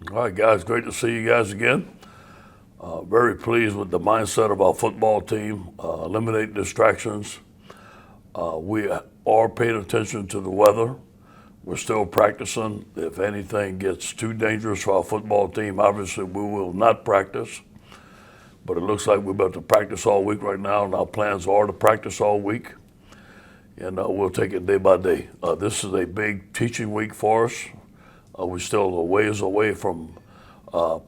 All right, guys, great to see you guys again. Very pleased with the mindset of our football team, eliminate distractions. We are paying attention to the weather. We're still practicing. If anything gets too dangerous for our football team, obviously we will not practice. But it looks like we're about to practice all week right now, and our plans are to practice all week. And we'll take it day by day. This is a big teaching week for us. We're still a ways away from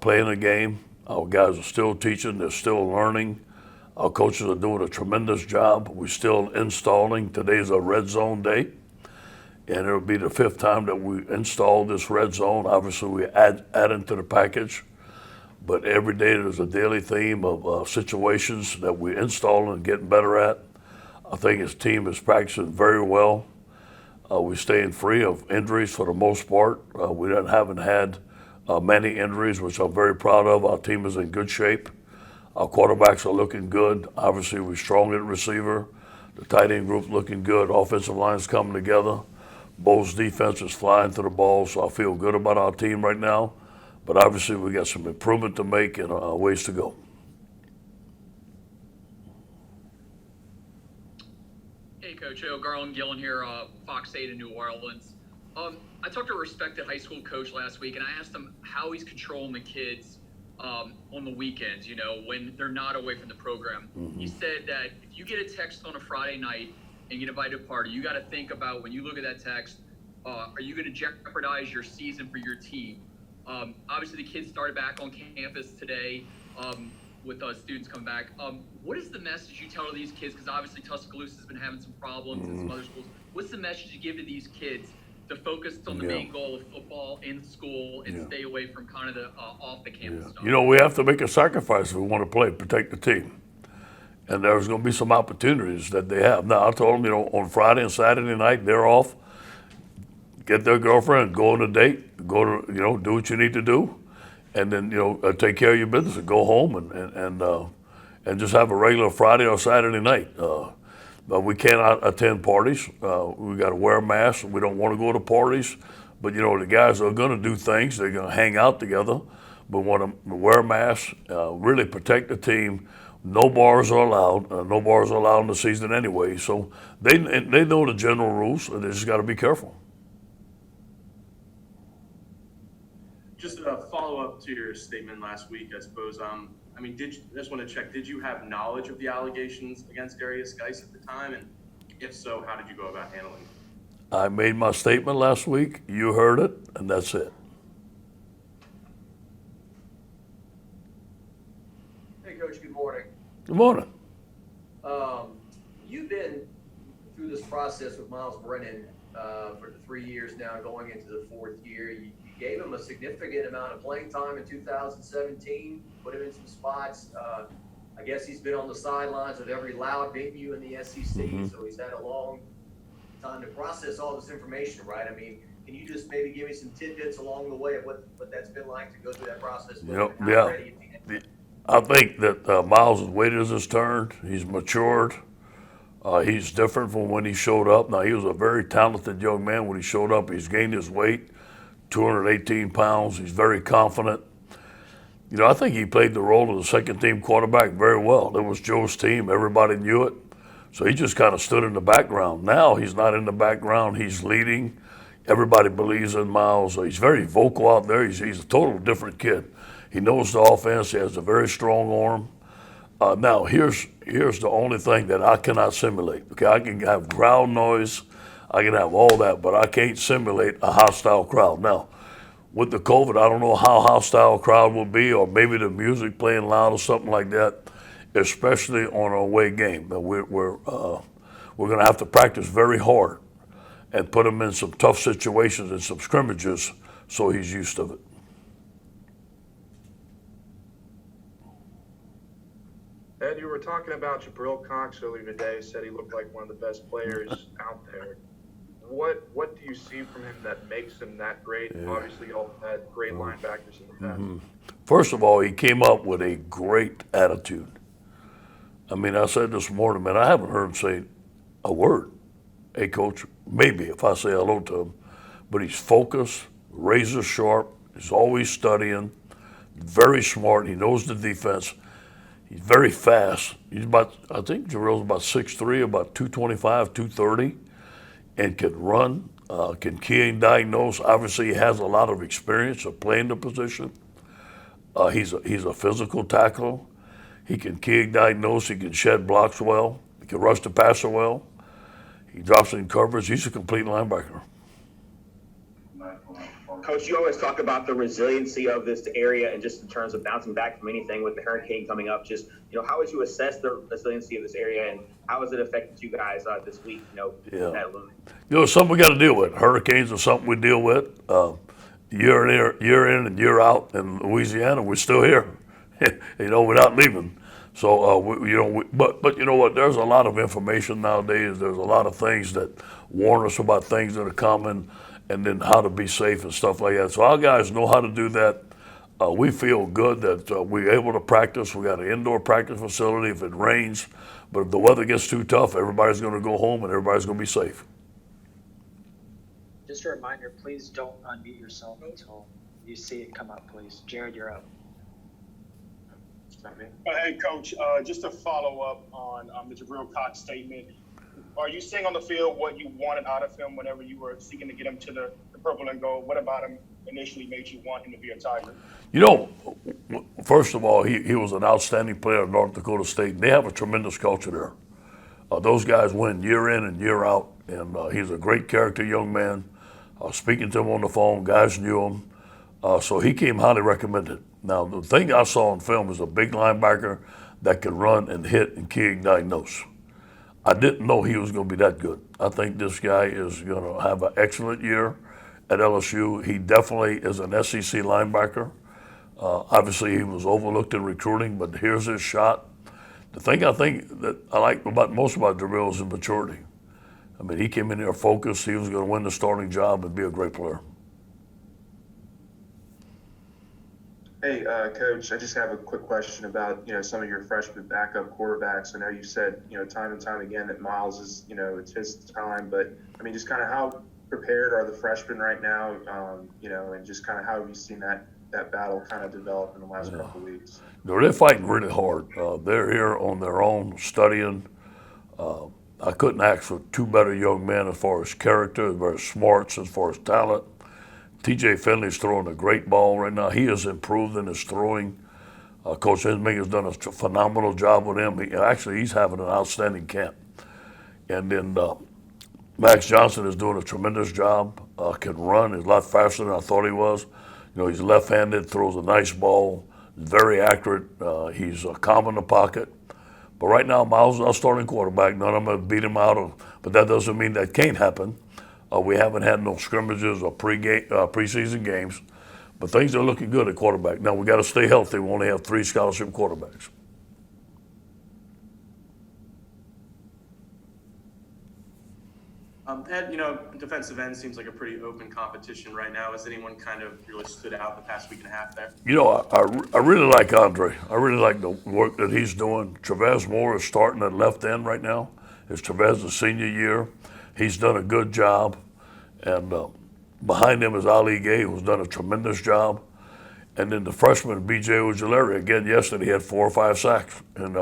playing a game. Our guys are still teaching, they're still learning. Our coaches are doing a tremendous job. We're still installing. Today's a red zone day, and it'll be the fifth time that we install this red zone. Obviously, we add into the package, but every day there's a daily theme of situations that we're installing and getting better at. I think his team is practicing very well. We're staying free of injuries for the most part. We haven't had many injuries, which I'm very proud of. Our team is in good shape. Our quarterbacks are looking good. Obviously, we're strong at receiver. The tight end group's looking good. Offensive line's coming together. Bo's defense is flying to the ball, so I feel good about our team right now. But obviously, we got some improvement to make and ways to go. Hey, Coach. Orgeron Gillen here, Fox 8 in New Orleans. I talked to a respected high school coach last week, and I asked him how he's controlling the kids on the weekends, when they're not away from the program. Mm-hmm. He said that if you get a text on a Friday night and get invited to a party, you got to think about when you look at that text, are you going to jeopardize your season for your team? Obviously, the kids started back on campus today with students coming back. What is the message you tell to these kids? Because obviously Tuscaloosa has been having some problems in some other schools. What's the message you give to these kids to focus on the main goal of football in school and stay away from kind of the off the campus stuff? We have to make a sacrifice if we want to play, protect the team. And there's going to be some opportunities that they have. Now, I told them, on Friday and Saturday night, they're off. Get their girlfriend, go on a date, go to, do what you need to do. And then, take care of your business and go home and just have a regular Friday or Saturday night. But we cannot attend parties. We got to wear masks. We don't want to go to parties. But, the guys are going to do things. They're going to hang out together. But want to wear masks, really protect the team. No bars are allowed. No bars are allowed in the season anyway. So they know the general rules. They just got to be careful. Just a follow-up to your statement last week, I suppose. I just want to check, did you have knowledge of the allegations against Darius Geis at the time? And if so, how did you go about handling it? I made my statement last week. You heard it, and that's it. Hey, Coach, good morning. Good morning. You've been through this process with Myles Brennan for 3 years now, going into the fourth year. You gave him a significant amount of playing time in 2017, put him in some spots. I guess he's been on the sidelines of every loud venue in the SEC, so he's had a long time to process all this information, right? Can you just maybe give me some tidbits along the way of what that's been like to go through that process? I think that Myles has waited his turn. He's matured. He's different from when he showed up. Now, he was a very talented young man when he showed up. He's gained his weight, 218 pounds. He's very confident. I think he played the role of the second-team quarterback very well. It was Joe's team. Everybody knew it. So he just kind of stood in the background. Now he's not in the background. He's leading. Everybody believes in Myles. He's very vocal out there. He's a total different kid. He knows the offense. He has a very strong arm. Now, here's the only thing that I cannot simulate. Okay, I can have ground noise. I can have all that, but I can't simulate a hostile crowd. Now, with the COVID, I don't know how hostile a crowd will be, or maybe the music playing loud or something like that, especially on an away game. We're going to have to practice very hard and put him in some tough situations and some scrimmages so he's used to it. Ed, you were talking about Jabril Cox earlier today, said he looked like one of the best players out there. What do you see from him that makes him that great? Yeah. Obviously, you all had great linebackers in the past. First of all, he came up with a great attitude. I said this morning, man, I haven't heard him say a word. Hey, Coach, maybe if I say hello to him. But he's focused, razor sharp, He's always studying. Very smart. He knows the defense. He's very fast. I think Jarrell's about 6'3", about 225, 230, and can run, can key and diagnose. Obviously, he has a lot of experience of playing the position. He's a physical tackler. He can key and diagnose. He can shed blocks well. He can rush the passer well. He drops in coverage. He's a complete linebacker. Coach, you always talk about the resiliency of this area and just in terms of bouncing back from anything with the hurricane coming up. Just, how would you assess the resiliency of this area and how has it affected you guys this week, that looming? Something we got to deal with. Hurricanes are something we deal with year in and year out. In Louisiana, we're still here, we're not leaving. So, but you know what? There's a lot of information nowadays. There's a lot of things that warn us about things that are coming, and then how to be safe and stuff like that. So our guys know how to do that. We feel good that we're able to practice. We got an indoor practice facility if it rains, but if the weather gets too tough, everybody's going to go home and everybody's going to be safe. Just a reminder, please don't unmute yourself until you see it come up, please. Jared, you're up. Hey, Coach, just to follow up on the Jabril Cox statement, are you seeing on the field what you wanted out of him whenever you were seeking to get him to the purple and gold? What about him initially made you want him to be a Tiger? First of all, he was an outstanding player at North Dakota State. They have a tremendous culture there. Those guys win year in and year out, and he's a great character young man. Speaking to him on the phone, guys knew him. So he came highly recommended. Now, the thing I saw on film is a big linebacker that could run and hit and key and diagnose. I didn't know he was going to be that good. I think this guy is going to have an excellent year at LSU. He definitely is an SEC linebacker. Obviously, he was overlooked in recruiting, but here's his shot. The thing I think that I like most about Jabril is his maturity. I mean, he came in here focused. He was going to win the starting job and be a great player. Hey, Coach, I just have a quick question about, some of your freshman backup quarterbacks. I know you said, time and time again that Myles is, it's his time, but I mean, just kind of how prepared are the freshmen right now, and just kind of how have you seen that battle kind of develop in the last couple of weeks? They're fighting really hard. They're here on their own, studying. I couldn't ask for two better young men as far as character, as far as smarts, as far as talent. TJ Finley's throwing a great ball right now. He has improved in his throwing. Coach Hensming has done a phenomenal job with him. He's having an outstanding camp. And then Max Johnson is doing a tremendous job. Can run. He's a lot faster than I thought he was. He's left-handed, throws a nice ball, very accurate. He's calm in the pocket. But right now, Myles is our starting quarterback. None of them have beat him out, but that doesn't mean that can't happen. We haven't had no scrimmages or preseason games, but things are looking good at quarterback. Now, we got to stay healthy. We only have 3 scholarship quarterbacks. Ed, defensive end seems like a pretty open competition right now. Has anyone kind of really stood out the past week and a half there? I really like Andre. I really like the work that he's doing. Travez Moore is starting at left end right now. It's Travez's senior year. He's done a good job. And behind him is Ali Gay, who's done a tremendous job. And then the freshman, B.J. Ojulari, again, yesterday he had 4 or 5 sacks. And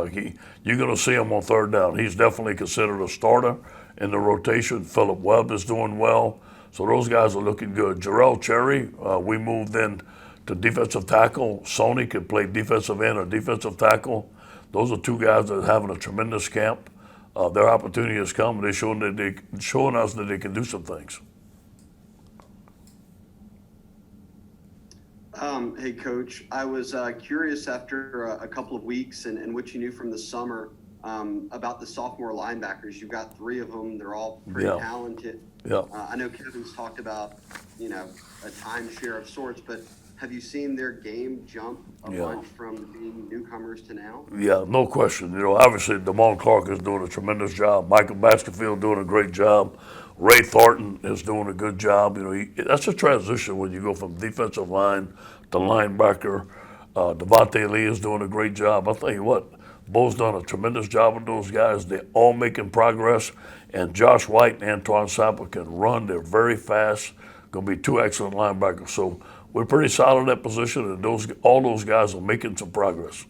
you're going to see him on third down. He's definitely considered a starter in the rotation. Phillip Webb is doing well. So those guys are looking good. Jarrell Cherry, we moved in to defensive tackle. Sony could play defensive end or defensive tackle. Those are 2 guys that are having a tremendous camp. Their opportunity has come. They're showing us that they can do some things. Hey, Coach, I was curious after a couple of weeks and what you knew from the summer about the sophomore linebackers. You've got 3 of them. They're all pretty talented. Yeah. I know Kevin's talked about, a timeshare of sorts, but have you seen their game jump a bunch from being newcomers to now? Yeah, no question. Obviously, Damone Clark is doing a tremendous job. Michael Baskerville doing a great job. Ray Thornton is doing a good job. That's a transition when you go from defensive line to linebacker. Devontae Lee is doing a great job. I'll tell you what, Bo's done a tremendous job with those guys. They're all making progress. And Josh White and Antoine Sample can run. They're very fast. Going to be 2 excellent linebackers. So we're pretty solid in that position, and all those guys are making some progress.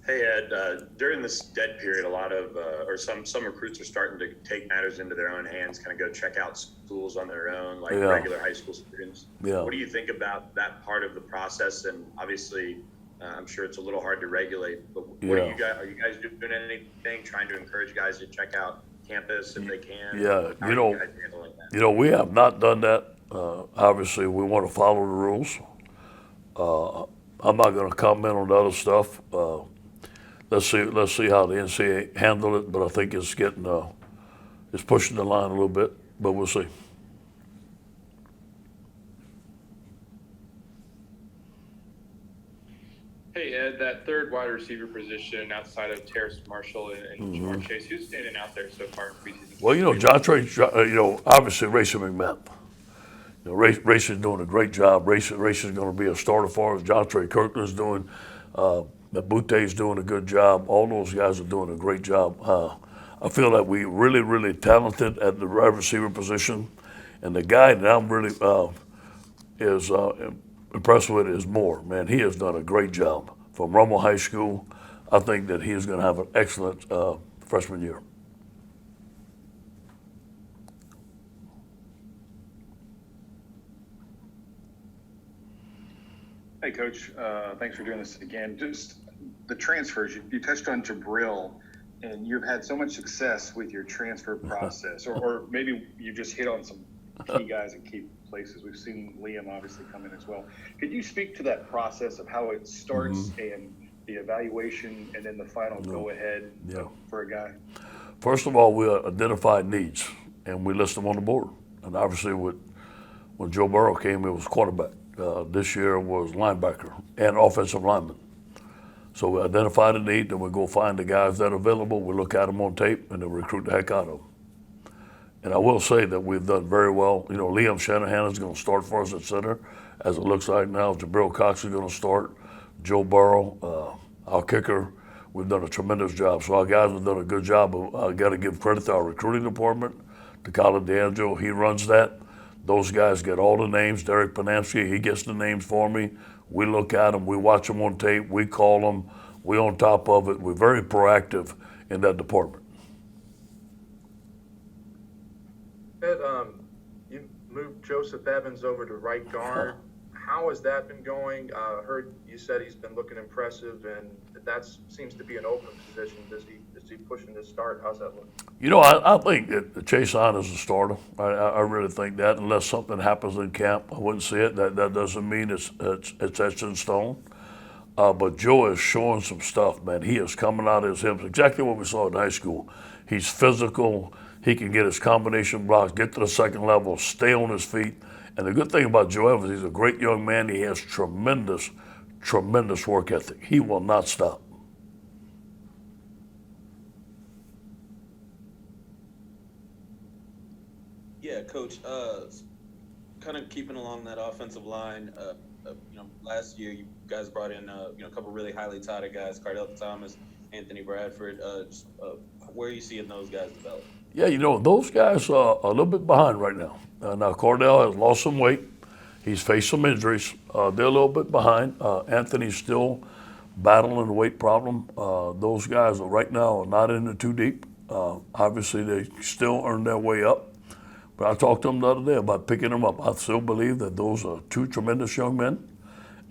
Hey Ed, during this dead period, a lot of some recruits are starting to take matters into their own hands, kind of go check out schools on their own, like regular high school students. Yeah. What do you think about that part of the process? And obviously, I'm sure it's a little hard to regulate, but what are you guys doing anything trying to encourage guys to check out campus if they can? Yeah, How are you guys handling that? we have not done that. Obviously, we want to follow the rules. I'm not going to comment on the other stuff. Let's see how the NCAA handle it, but I think it's it's pushing the line a little bit, but we'll see. Hey Ed, that third wide receiver position outside of Terrace Marshall and Jamar Chase, who's standing out there so far in preseason? Well, obviously Racing McMahon. Racing's doing a great job. Racing's going to be a starter for us. John Trey Kirkland's doing. Bute's doing a good job. All those guys are doing a great job. I feel that we really, really talented at the wide receiver position, and the guy that I'm really is impressed with is Moore. Man, he has done a great job from Rummel High School. I think that he is going to have an excellent freshman year. Hey, Coach. Thanks for doing this again. Just the transfers. You touched on Jabril, and you've had so much success with your transfer process, or maybe you just hit on some key guys in key places. We've seen Liam obviously come in as well. Could you speak to that process of how it starts and the evaluation and then the final go-ahead for a guy? First of all, we identified needs, and we list them on the board. And obviously, when Joe Burrow came, it was quarterback. This year was linebacker and offensive lineman. So we identify the need, then we go find the guys that are available. We look at them on tape, and then recruit the heck out of them. And I will say that we've done very well. Liam Shanahan is going to start for us at center, as it looks like now. Jabril Cox is going to start. Joe Burrow, our kicker, we've done a tremendous job. So our guys have done a good job. I got to give credit to our recruiting department, to Colin DeAngelo. He runs that. Those guys get all the names. Derek Panamsky, he gets the names for me. We look at them. We watch them on tape. We call them. We're on top of it. We're very proactive in that department. Ed, you moved Joseph Evans over to right guard. How has that been going? I heard you said he's been looking impressive, and that seems to be an open position. Is he pushing to start? How's that look? I think that Chase On is a starter. I really think that, unless something happens in camp, I wouldn't see it. That doesn't mean it's etched in stone. But Joe is showing some stuff, man. He is coming out of his hips, exactly what we saw in high school. He's physical. He can get his combination blocks, get to the second level, stay on his feet. And the good thing about Joe Evans, he's a great young man. He has tremendous, tremendous work ethic. He will not stop. Yeah, Coach. Kind of keeping along that offensive line. Last year you guys brought in a couple really highly touted guys: Cardell Thomas, Anthony Bradford. Where are you seeing those guys develop? Yeah, those guys are a little bit behind right now. Now Cardell has lost some weight. He's faced some injuries. They're a little bit behind. Anthony's still battling the weight problem. Those guys right now are not in it too deep. Obviously, they still earn their way up. But I talked to them the other day about picking them up. I still believe that those are two tremendous young men,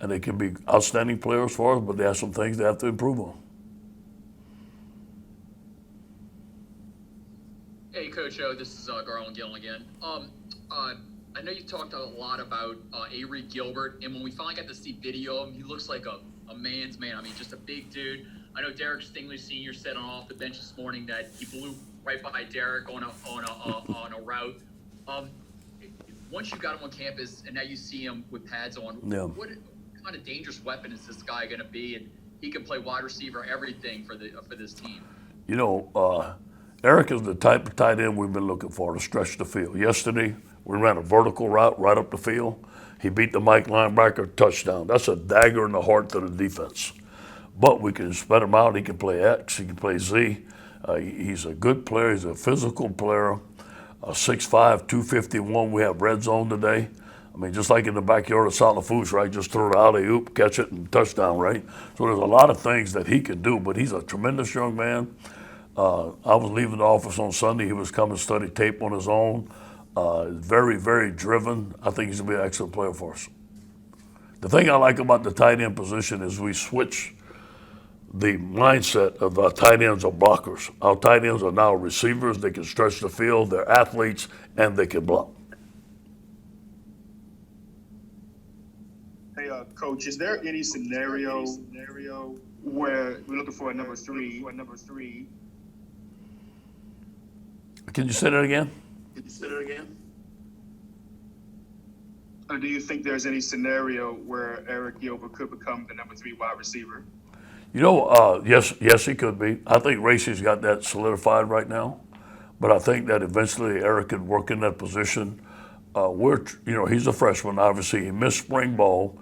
and they can be outstanding players for us, but they have some things they have to improve on. Hey, Coach O, this is Garland Gillen again. I know you talked a lot about Arik Gilbert, and when we finally got to see video of him, he looks like a man's man. I mean, just a big dude. I know Derek Stingley Sr. said off the bench this morning that he blew right by Derek on a route. Once you got him on campus and now you see him with pads on, what kind of dangerous weapon is this guy going to be? And he can play wide receiver, everything for this team. Arik is the type of tight end we've been looking for to stretch the field. Yesterday, we ran a vertical route right up the field. He beat the Mike linebacker, touchdown. That's a dagger in the heart to the defense. But we can spread him out. He can play X. He can play Z. He's a good player. He's a physical player. 6'5", 251. We have red zone today. I mean, just like in the backyard of Solid Foods, right? Just throw it out, oop, catch it, and touchdown, right? So there's a lot of things that he can do, but he's a tremendous young man. I was leaving the office on Sunday. He was coming to study tape on his own. Very, very driven. I think he's going to be an excellent player for us. The thing I like about the tight end position is we switch the mindset of our tight ends are blockers. Our tight ends are now receivers. They can stretch the field. They're athletes, and they can block. Hey, Coach, is there any scenario where we're looking for a number three? Can you say that again? Or do you think there's any scenario where Arik Gilbert could become the number 3 wide receiver? You know, yes, he could be. I think Racy's got that solidified right now, but I think that eventually Arik could work in that position. He's a freshman. Obviously, he missed spring ball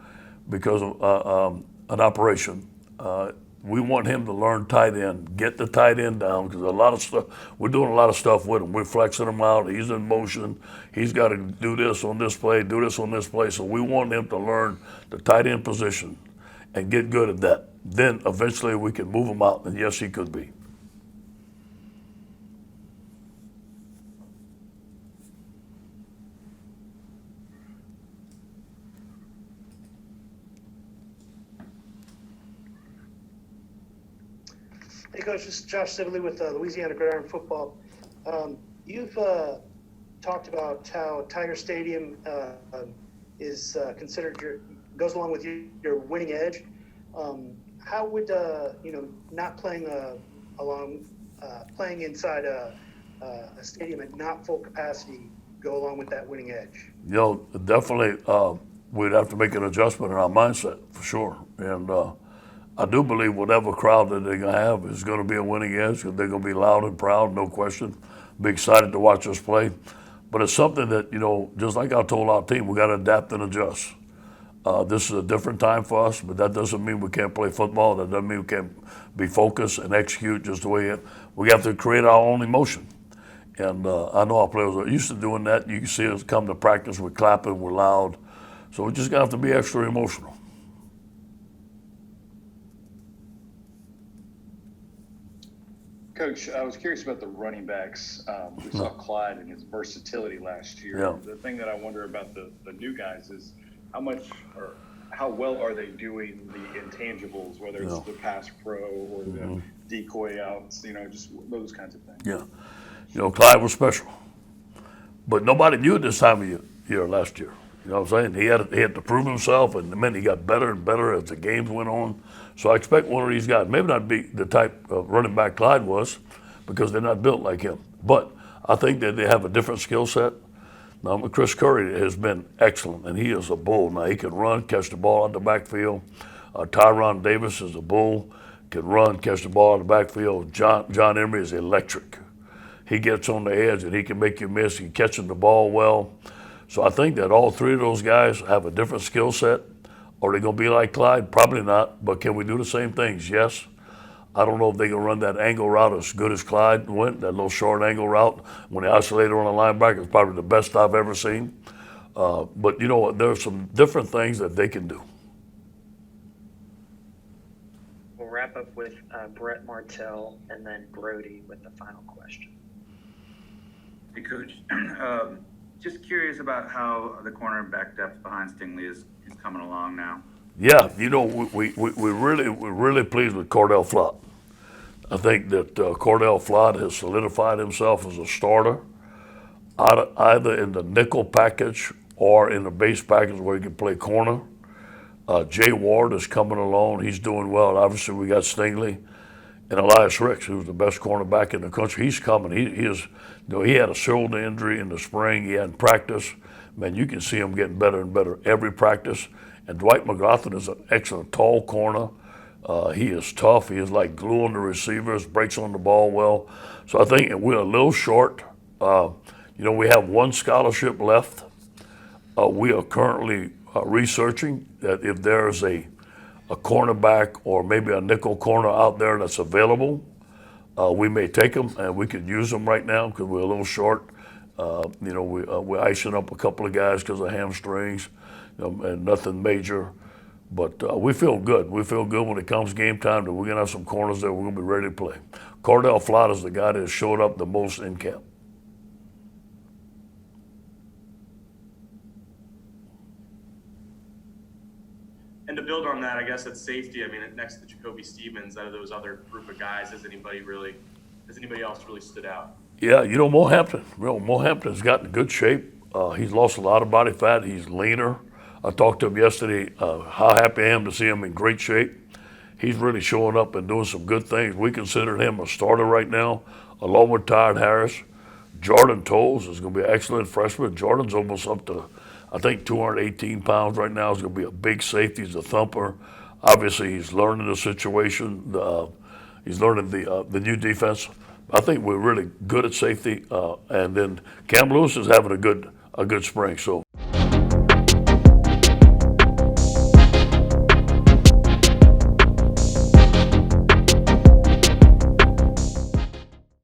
because of an operation. We want him to learn tight end, get the tight end down, because a lot of stuff, we're doing a lot of stuff with him. We're flexing him out. He's in motion. He's got to do this on this play, do this on this play. So we want him to learn the tight end position and get good at that. Then eventually we can move him out, and yes, he could be. Hey, Coach, this is Josh Sibley with Louisiana Gridiron Football. You've talked about how Tiger Stadium is considered goes along with your winning edge. How would not playing playing inside a stadium at not full capacity go along with that winning edge? Definitely, we'd have to make an adjustment in our mindset for sure. And I do believe whatever crowd that they're going to have is going to be a winning edge, because they're going to be loud and proud, no question. Be excited to watch us play. But it's something that, just like I told our team, we got to adapt and adjust. This is a different time for us, but that doesn't mean we can't play football. That doesn't mean we can't be focused and execute just the way we have to create our own emotion. And I know our players are used to doing that. You can see us come to practice, we're clapping, we're loud. So we just got to have to be extra emotional. Coach, I was curious about the running backs. We saw Clyde and his versatility last year. Yeah. The thing that I wonder about the new guys is how much or how well are they doing the intangibles, whether it's the pass pro or the decoy outs, just those kinds of things. Yeah. Clyde was special. But nobody knew it this time of year last year. You know what I'm saying? He had to prove himself, and then he got better and better as the games went on. So I expect one of these guys, maybe not be the type of running back Clyde was, because they're not built like him. But I think that they have a different skill set. Now, Chris Curry has been excellent, and he is a bull. Now, he can run, catch the ball out the backfield. Tyron Davis is a bull, can run, catch the ball out the backfield. John Emery is electric. He gets on the edge, and he can make you miss. He's catching the ball well. So I think that all three of those guys have a different skill set. Are they going to be like Clyde? Probably not. But can we do the same things? Yes. I don't know if they can run that angle route as good as Clyde went, that little short angle route. When they isolated on the linebacker, it's probably the best I've ever seen. But you know what? There's some different things that they can do. We'll wrap up with Brett Martell and then Brody with the final question. Hey, Coach. Just curious about how the cornerback depth behind Stingley is coming along now. Yeah, we're really pleased with Cordell Flott. I think that Cordell Flott has solidified himself as a starter, either in the nickel package or in the base package where he can play corner. Jay Ward is coming along. He's doing well. Obviously, we got Stingley and Elias Ricks, who's the best cornerback in the country. He's coming. He had a shoulder injury in the spring. He hadn't practiced. Man, you can see him getting better and better every practice. And Dwight McLaughlin is an excellent tall corner. He is tough. He is like glue on the receivers, breaks on the ball well. So I think we're a little short. We have one scholarship left. We are currently researching that if there's a cornerback or maybe a nickel corner out there that's available, we may take them, and we could use them right now because we're a little short. We're icing up a couple of guys because of hamstrings, and nothing major. But we feel good. We feel good when it comes game time that we're going to have some corners there. We're going to be ready to play. Cardell Flott the guy that showed up the most in camp. And to build on that, I guess at safety, I mean, next to Jacoby Stevens, out of those other group of guys, has anybody else really stood out? Yeah, Mohampton's gotten in good shape. He's lost a lot of body fat. He's leaner. I talked to him yesterday, how happy I am to see him in great shape. He's really showing up and doing some good things. We consider him a starter right now, along with Tyron Harris. Jordan Tolles is going to be an excellent freshman. Jordan's almost up to, I think, 218 pounds right now. He's going to be a big safety. He's a thumper. Obviously, he's learning the situation. He's learning the new defense. I think we're really good at safety. And then Cam Lewis is having a good spring. So